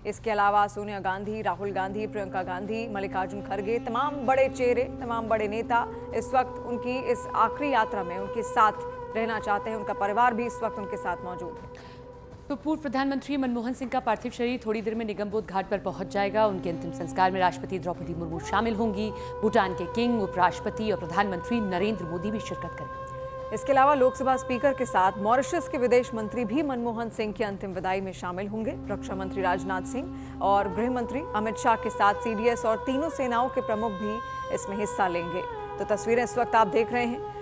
इसके अलावा सोनिया गांधी, राहुल गांधी, प्रियंका गांधी, मल्लिकार्जुन खड़गे, तमाम बड़े चेहरे, तमाम बड़े नेता इस वक्त उनकी इस आखिरी यात्रा में उनके साथ रहना चाहते हैं। उनका परिवार भी इस वक्त उनके साथ मौजूद है। तो पूर्व प्रधानमंत्री मनमोहन सिंह का पार्थिव शरीर थोड़ी देर में निगमबोध घाट पर पहुंच जाएगा। उनके अंतिम संस्कार में राष्ट्रपति द्रौपदी मुर्मू शामिल होंगी। भूटान के किंग, उपराष्ट्रपति और प्रधानमंत्री नरेंद्र मोदी भी शिरकत करेंगे। इसके अलावा लोकसभा स्पीकर के साथ मॉरिशस के विदेश मंत्री भी मनमोहन सिंह की अंतिम विदाई में शामिल होंगे। रक्षा मंत्री राजनाथ सिंह और गृह मंत्री अमित शाह के साथ सीडीएस और तीनों सेनाओं के प्रमुख भी इसमें हिस्सा लेंगे। तो तस्वीरें इस वक्त आप देख रहे हैं,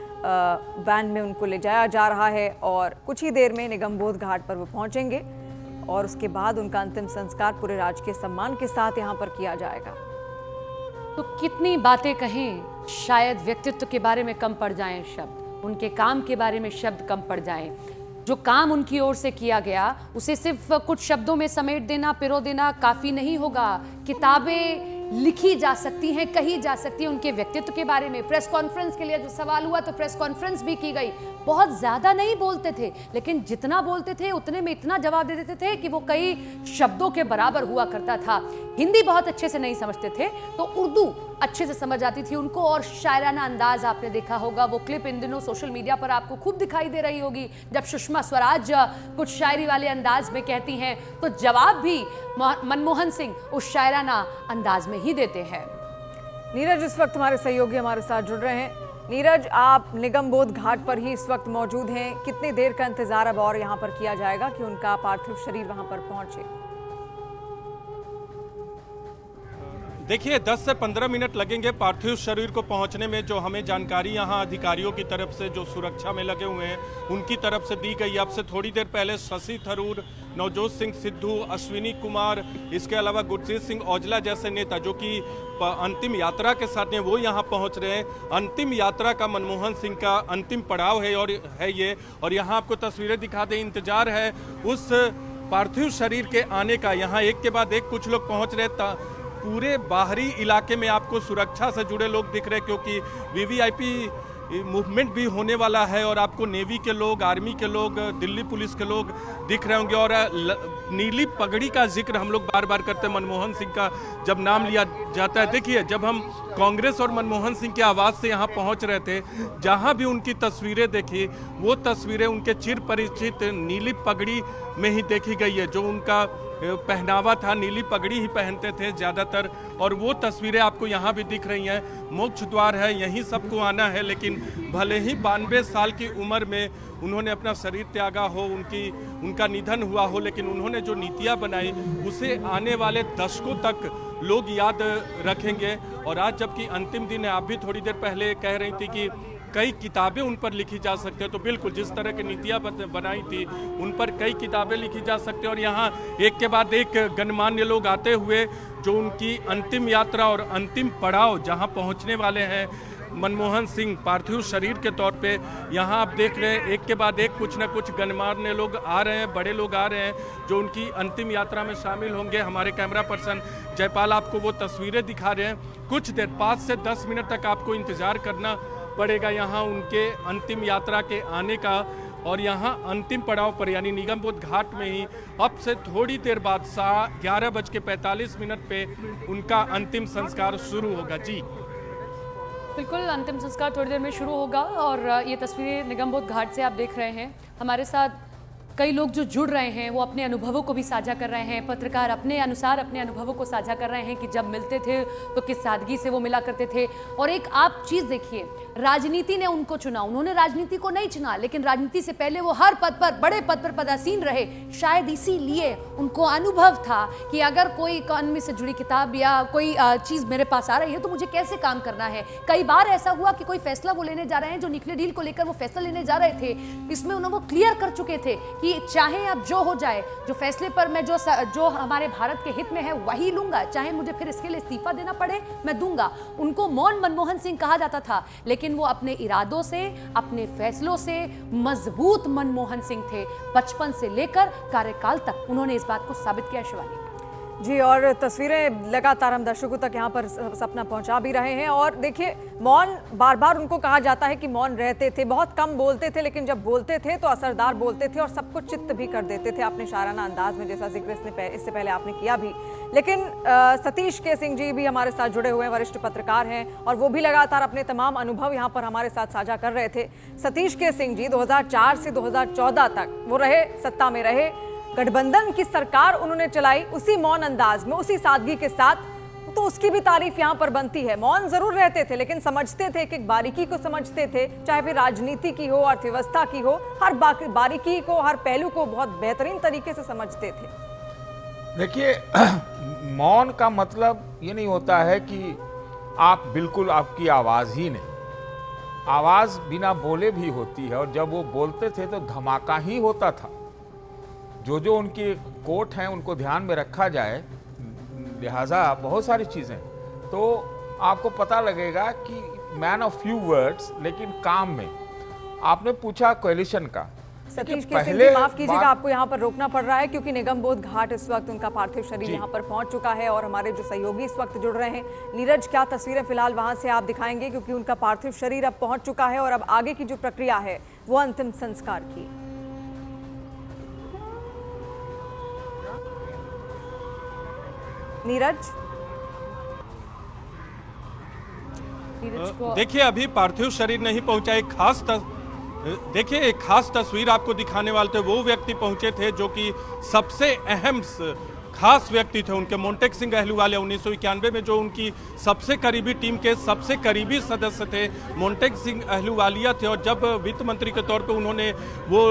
वैन में उनको ले जाया जा रहा है और कुछ ही देर में निगमबोध घाट पर वो पहुंचेंगे और उसके बाद उनका अंतिम संस्कार पूरे राजकीय सम्मान के साथ यहां पर किया जाएगा। तो कितनी बातें कहें, शायद व्यक्तित्व के बारे में कम पड़ जाएं शब्द, उनके काम के बारे में शब्द कम पड़ जाएं। जो काम उनकी ओर से किया गया उसे सिर्फ कुछ शब्दों में समेट देना, पिरो देना काफी नहीं होगा। किताबें लिखी जा सकती हैं, कही जा सकती है उनके व्यक्तित्व के बारे में। प्रेस कॉन्फ्रेंस के लिए जो सवाल हुआ तो प्रेस कॉन्फ्रेंस भी की गई। बहुत ज्यादा नहीं बोलते थे, लेकिन जितना बोलते थे उतने में इतना जवाब दे देते थे कि वो कई शब्दों के बराबर हुआ करता था। हिंदी बहुत अच्छे से नहीं समझते थे तो उर्दू अच्छे से समझ आती थी उनको, और शायराना अंदाज आपने देखा होगा। वो क्लिप इन दिनों सोशल मीडिया पर आपको खूब दिखाई दे रही होगी, जब सुषमा स्वराज कुछ शायरी वाले अंदाज में कहती हैं तो जवाब भी मनमोहन सिंह उस शायराना अंदाज में ही देते हैं। नीरज इस वक्त हमारे सहयोगी हमारे साथ जुड़ रहे हैं। नीरज, आप निगमबोध घाट पर ही इस वक्त मौजूद हैं। कितनी देर का इंतजार अब और यहाँ पर किया जाएगा कि उनका पार्थिव शरीर वहाँ पर पहुंचे? देखिए 10 से 15 मिनट लगेंगे पार्थिव शरीर को पहुंचने में। जो हमें जानकारी यहाँ अधिकारियों की तरफ से जो सुरक्षा में लगे हुए हैं उनकी तरफ से दी गई। अब से थोड़ी देर पहले शशि थरूर, नवजोत सिंह सिद्धू, अश्विनी कुमार, इसके अलावा गुरजीत सिंह औजला जैसे नेता जो कि अंतिम यात्रा के साथ हैं वो यहाँ पहुँच रहे हैं। अंतिम यात्रा का मनमोहन सिंह का अंतिम पड़ाव है और यहाँ आपको तस्वीरें दिखा दें। इंतजार है उस पार्थिव शरीर के आने का। यहाँ एक के बाद एक कुछ लोग पहुँच रहे। पूरे बाहरी इलाके में आपको सुरक्षा से जुड़े लोग दिख रहे हैं क्योंकि वीवीआईपी मूवमेंट भी होने वाला है और आपको नेवी के लोग, आर्मी के लोग, दिल्ली पुलिस के लोग दिख रहे होंगे। और नीली पगड़ी का जिक्र हम लोग बार बार करते हैं मनमोहन सिंह का जब नाम लिया जाता है। देखिए जब हम कांग्रेस और मनमोहन सिंह के आवाज़ से यहाँ पहुँच रहे थे, जहाँ भी उनकी तस्वीरें देखी वो तस्वीरें उनके चिर परिचित नीली पगड़ी में ही देखी गई है। जो उनका पहनावा था, नीली पगड़ी ही पहनते थे ज़्यादातर, और वो तस्वीरें आपको यहाँ भी दिख रही हैं। मोक्ष द्वार है, यहीं सबको आना है, लेकिन भले ही 92 साल की उम्र में उन्होंने अपना शरीर त्यागा हो, उनका निधन हुआ हो, लेकिन उन्होंने जो नीतियाँ बनाई उसे आने वाले दशकों तक लोग याद रखेंगे। और आज जबकि अंतिम दिन है, आप भी थोड़ी देर पहले कह रही थी कि कई किताबें उन पर लिखी जा सकती है, तो बिल्कुल जिस तरह की नीतियाँ बनाई थी उन पर कई किताबें लिखी जा सकती है। और यहाँ एक के बाद एक गणमान्य लोग आते हुए जो उनकी अंतिम यात्रा और अंतिम पड़ाव जहाँ पहुँचने वाले हैं मनमोहन सिंह पार्थिव शरीर के तौर पे, यहाँ आप देख रहे हैं एक के बाद एक कुछ न कुछ गणमान्य लोग आ रहे हैं, बड़े लोग आ रहे हैं जो उनकी अंतिम यात्रा में शामिल होंगे। हमारे कैमरा पर्सन जयपाल आपको वो तस्वीरें दिखा रहे हैं। कुछ देर 5 से 10 मिनट तक आपको इंतज़ार करना पड़ेगा यहाँ उनके अंतिम यात्रा के आने का। और यहाँ अंतिम पड़ाव पर यानी निगमबोध घाट में ही अब से थोड़ी देर बाद 11:45 पे उनका अंतिम संस्कार शुरू होगा। जी बिल्कुल, अंतिम संस्कार थोड़ी देर में शुरू होगा। और ये तस्वीरें निगमबोध घाट से आप देख रहे हैं। हमारे साथ कई लोग जो जुड़ रहे हैं वो अपने अनुभवों को भी साझा कर रहे हैं। पत्रकार अपने अनुसार अपने अनुभवों को साझा कर रहे हैं कि जब मिलते थे तो किस सादगी से वो मिला करते थे। और एक आप चीज़ देखिए, राजनीति ने उनको चुना, उन्होंने राजनीति को नहीं चुना, लेकिन राजनीति से पहले वो हर पद पर, बड़े पद पर पदासीन रहे। शायद इसीलिए उनको अनुभव था कि अगर कोई इकॉनमी से जुड़ी किताब या कोई चीज़ मेरे पास आ रही है तो मुझे कैसे काम करना है। कई बार ऐसा हुआ कि कोई फैसला वो लेने जा रहे हैं, जो न्यूक्लियर डील को लेकर वो फैसला लेने जा रहे थे, इसमें उन्होंने वो क्लियर कर चुके थे कि चाहे अब जो हो जाए, जो फैसले पर मैं जो हमारे भारत के हित में है वही लूंगा, चाहे मुझे फिर इसके लिए इस्तीफा देना पड़े मैं दूंगा। उनको मौन मनमोहन सिंह कहा जाता था, लेकिन वो अपने इरादों से, अपने फैसलों से मजबूत मनमोहन सिंह थे। बचपन से लेकर कार्यकाल तक उन्होंने इस बात को साबित किया। शिवानी, जी, और तस्वीरें लगातार हम दर्शकों तक यहाँ पर सपना पहुंचा भी रहे हैं। और देखिए, मौन बार बार उनको कहा जाता है कि मौन रहते थे, बहुत कम बोलते थे, लेकिन जब बोलते थे तो असरदार बोलते थे और सबको चित्त भी कर देते थे अपने शाराना अंदाज में, जैसा जिक्र इससे पहले आपने किया भी। लेकिन सतीश के सिंह जी भी हमारे साथ जुड़े हुए हैं, वरिष्ठ पत्रकार हैं, और वो भी लगातार अपने तमाम अनुभव यहाँ पर हमारे साथ साझा कर रहे थे। सतीश के सिंह जी 2004 से 2014 तक वो रहे, सत्ता में रहे, गठबंधन की सरकार उन्होंने चलाई उसी मौन अंदाज में, उसी सादगी के साथ, तो उसकी भी तारीफ यहाँ पर बनती है। मौन जरूर रहते थे, लेकिन समझते थे, एक बारीकी को समझते थे, चाहे फिर राजनीति की हो, अर्थव्यवस्था की हो, हर बारीकी को, हर पहलू को बहुत बेहतरीन तरीके से समझते थे। देखिए, मौन का मतलब ये नहीं होता है कि आप बिल्कुल, आपकी आवाज ही नहीं, आवाज बिना बोले भी होती है, और जब वो बोलते थे तो धमाका ही होता था। जो उनके कोट हैं उनको ध्यान में रखा जाए, लिहाजा बहुत सारी चीज़ें, तो आपको पता लगेगा कि मैन ऑफ फ्यू वर्ड्स, लेकिन काम में। आपने पूछा कोएलिशन का, सतीश के सिंह जी, माफ कीजिएगा, आपको यहाँ पर रोकना पड़ रहा है क्योंकि निगम बोध घाट इस वक्त उनका पार्थिव शरीर यहाँ पर पहुंच चुका है, और हमारे जो सहयोगी इस वक्त जुड़ रहे हैं, नीरज, क्या तस्वीरें फिलहाल वहां से आप दिखाएंगे, क्योंकि उनका पार्थिव शरीर अब पहुंच चुका है और अब आगे की जो प्रक्रिया है वो अंतिम संस्कार की। नीरज, देखिए, अभी पार्थिव शरीर नहीं पहुंचा। देखिए, एक खास तस्वीर आपको दिखाने वाले थे, वो व्यक्ति पहुंचे थे जो कि सबसे अहम खास व्यक्ति थे उनके, मोंटेक सिंह अहलूवालिया। 1991 में जो उनकी सबसे करीबी टीम के सबसे करीबी सदस्य थे, मोंटेक सिंह अहलूवालिया थे। और जब वित्त मंत्री के तौर पे उन्होंने वो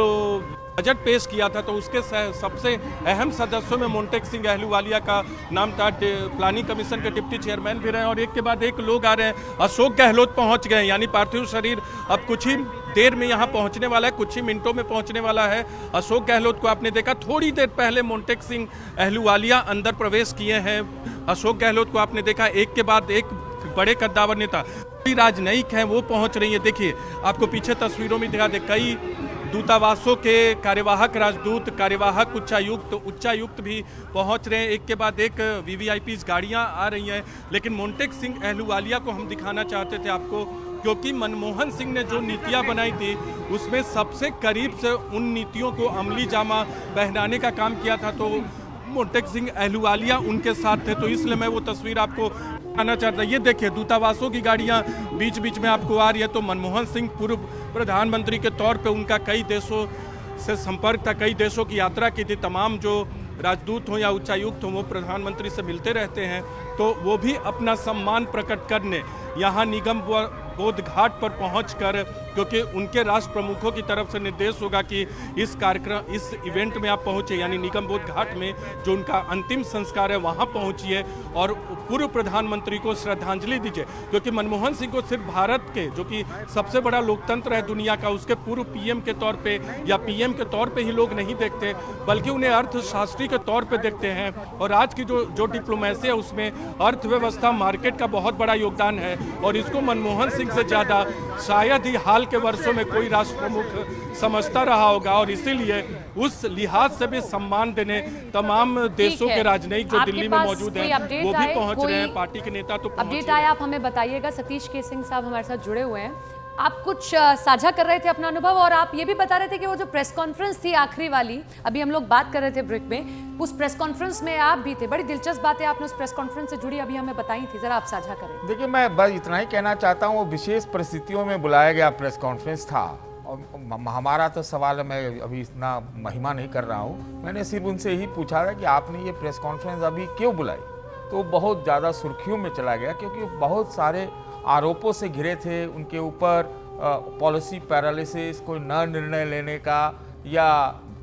बजट पेश किया था तो उसके सबसे अहम सदस्यों में मोंटेक सिंह अहलूवालिया का नाम था। प्लानिंग कमीशन के डिप्टी चेयरमैन भी रहे, और एक के बाद एक लोग आ रहे हैं। अशोक गहलोत पहुंच गए, यानी पार्थिव शरीर अब कुछ ही देर में यहाँ पहुंचने वाला है, कुछ ही मिनटों में पहुंचने वाला है। अशोक गहलोत को आपने देखा, थोड़ी देर पहले मोंटेक सिंह अहलूवालिया अंदर प्रवेश किए हैं। अशोक गहलोत को आपने देखा, एक के बाद एक बड़े कद्दावर नेता राजनयिक हैं वो पहुंच रही है। देखिए, आपको पीछे तस्वीरों में दिखा दे, कई दूतावासों के कार्यवाहक राजदूत, कार्यवाहक उच्चायुक्त भी पहुंच रहे हैं। एक के बाद एक वीवीआईपी गाड़ियां आ रही हैं। लेकिन मोंटेक सिंह अहलूवालिया को हम दिखाना चाहते थे आपको, क्योंकि मनमोहन सिंह ने जो नीतियां बनाई थी उसमें सबसे करीब से उन नीतियों को अमली जामा पहनाने का काम किया था। तो मोंटेक सिंह अहलूवालिया उनके साथ थे, तो इसलिए मैं वो तस्वीर आपको आना चाहता। ये देखिए, दूतावासों की गाड़ियां बीच बीच में आपको आ रही है। तो मनमोहन सिंह पूर्व प्रधानमंत्री के तौर पे उनका कई देशों से संपर्क था, कई देशों की यात्रा की थी। तमाम जो राजदूत हों या उच्चायुक्त हों वो प्रधानमंत्री से मिलते रहते हैं, तो वो भी अपना सम्मान प्रकट करने यहाँ निगम बोध घाट पर पहुंचकर, क्योंकि उनके राष्ट्र प्रमुखों की तरफ से निर्देश होगा कि इस कार्यक्रम, इस इवेंट में आप पहुंचे, यानी निगम बोध घाट में जो उनका अंतिम संस्कार है वहां पहुंचिए और पूर्व प्रधानमंत्री को श्रद्धांजलि दीजिए। क्योंकि मनमोहन सिंह को सिर्फ भारत के, जो कि सबसे बड़ा लोकतंत्र है दुनिया का, उसके पूर्व पीएम के तौर पे या पीएम के तौर पे ही लोग नहीं देखते, बल्कि उन्हें अर्थशास्त्री के तौर पे देखते हैं। और आज की जो डिप्लोमेसी है उसमें अर्थव्यवस्था, मार्केट का बहुत बड़ा योगदान है, और इसको मनमोहन सिंह से ज्यादा शायद ही हाल के वर्षों में कोई राष्ट्र प्रमुख समझता रहा होगा। और इसीलिए उस लिहाज से भी सम्मान देने तमाम देशों के राजनयिक जो दिल्ली में मौजूद हैं वो भी पहुंच रहे हैं, पार्टी के नेता तो अपडेट आया, आप हमें बताइएगा। सतीश के सिंह साहब हमारे साथ जुड़े हुए हैं, आप कुछ साझा कर रहे थे अपना अनुभव, और आप ये भी बता रहे थे कि वो जो प्रेस कॉन्फ्रेंस थी आखिरी वाली, अभी हम लोग बात कर रहे थे ब्रेक में, उस प्रेस कॉन्फ्रेंस में आप भी थे। बड़ी दिलचस्प बातें आपने उस प्रेस कॉन्फ्रेंस से जुड़ी अभी हमें बताई थी, जरा आप साझा करें। देखिए, मैं बस इतना ही कहना चाहता हूँ, वो विशेष परिस्थितियों में बुलाया गया प्रेस कॉन्फ्रेंस था, और हमारा तो सवाल है, मैं अभी इतना महिमा नहीं कर रहा हूँ। मैंने सिर्फ उनसे ही पूछा था कि आपने ये प्रेस कॉन्फ्रेंस अभी क्यों बुलाई, तो बहुत ज़्यादा सुर्खियों में चला गया, क्योंकि बहुत सारे आरोपों से घिरे थे उनके ऊपर। पॉलिसी पैरालिसिस, कोई न निर्णय लेने का या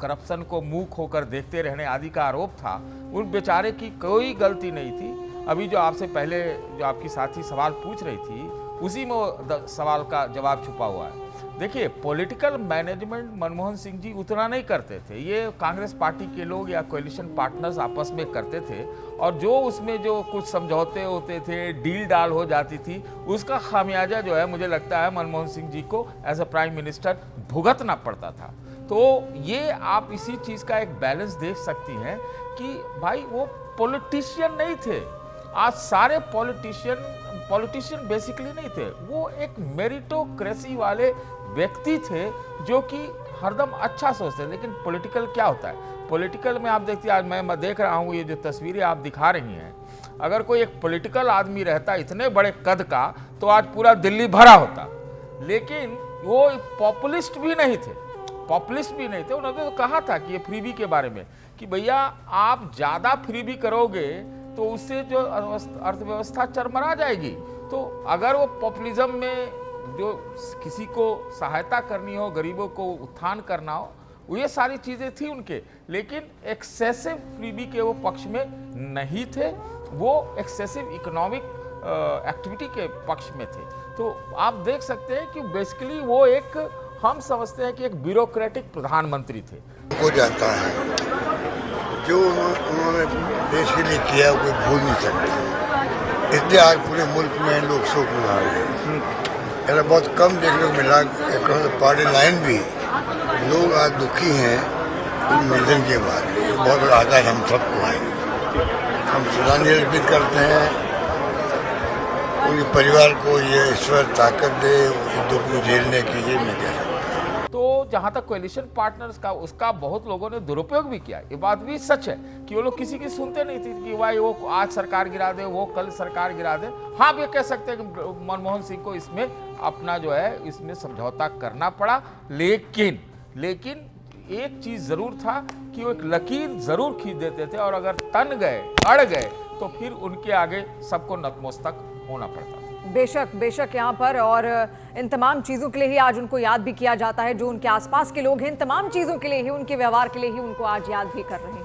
करप्शन को मूक होकर देखते रहने आदि का आरोप था। उन बेचारे की कोई गलती नहीं थी। अभी जो आपसे पहले जो आपकी साथी सवाल पूछ रही थी, उसी में सवाल का जवाब छुपा हुआ है। देखिए, पॉलिटिकल मैनेजमेंट मनमोहन सिंह जी उतना नहीं करते थे, ये कांग्रेस पार्टी के लोग या कोएलिशन पार्टनर्स आपस में करते थे, और जो उसमें जो कुछ समझौते होते थे, डील डाल हो जाती थी, उसका खामियाजा जो है मुझे लगता है मनमोहन सिंह जी को एज अ प्राइम मिनिस्टर भुगतना पड़ता था। तो ये आप इसी चीज़ का एक बैलेंस देख सकती हैं कि भाई वो पॉलिटिशियन नहीं थे। आज सारे पॉलिटिशियन बेसिकली नहीं थे, वो एक मेरिटोक्रेसी वाले व्यक्ति थे जो कि हरदम अच्छा सोचते। लेकिन पॉलिटिकल क्या होता है, पॉलिटिकल में आप देखते हैं, आज मैं देख रहा हूँ ये जो तस्वीरें आप दिखा रही हैं, अगर कोई एक पॉलिटिकल आदमी रहता इतने बड़े कद का तो आज पूरा दिल्ली भरा होता। लेकिन वो पॉपुलिस्ट भी नहीं थे, उन्होंने तो कहा था कि ये फ्रीबी के बारे में कि भैया आप ज़्यादा फ्रीबी करोगे तो उससे जो अर्थव्यवस्था चरमरा जाएगी। तो अगर वो पॉपुलिज्म में जो किसी को सहायता करनी हो, गरीबों को उत्थान करना हो, ये सारी चीज़ें थी उनके, लेकिन एक्सेसिव फ्रीबी के वो पक्ष में नहीं थे, वो एक्सेसिव इकोनॉमिक एक्टिविटी के पक्ष में थे। तो आप देख सकते हैं कि बेसिकली वो एक, हम समझते हैं कि एक ब्यूरोक्रेटिक प्रधानमंत्री थे। हो जाता है जो उन्होंने देश के लिए किया वो कोई भूल नहीं सकते, इसलिए आज पूरे मुल्क में लोग शोक मना रहे हैं। ऐसा बहुत कम देखने को मिला, पार्टी लाइन भी लोग आज दुखी हैं उन निधन के बाद। बहुत बड़ा आघात हम सबको है, हम श्रद्धांजलि अर्पित करते हैं उनके परिवार को, ये ईश्वर ताकत दे दुख को झेलने की, ये मैं कह सकता हूं। तो जहां तक कोएलिशन पार्टनर्स का, उसका बहुत लोगों ने दुरुपयोग भी किया। ये बात भी सच है कि वो लोग किसी की सुनते नहीं थे कि भाई वो आज सरकार गिरा दे, वो कल सरकार गिरा दे। हाँ, ये कह सकते हैं कि मनमोहन सिंह को इसमें अपना जो है इसमें समझौता करना पड़ा। लेकिन एक चीज जरूर था कि वो एक लकीर जरूर खींच देते थे, और अगर तन गए, अड़ गए, तो फिर उनके आगे सबको नतमस्तक होना पड़ता था। बेशक यहाँ पर, और इन तमाम चीज़ों के लिए ही आज उनको याद भी किया जाता है। जो उनके आसपास के लोग हैं, इन तमाम चीज़ों के लिए ही, उनके व्यवहार के लिए ही उनको आज याद भी कर रहे हैं।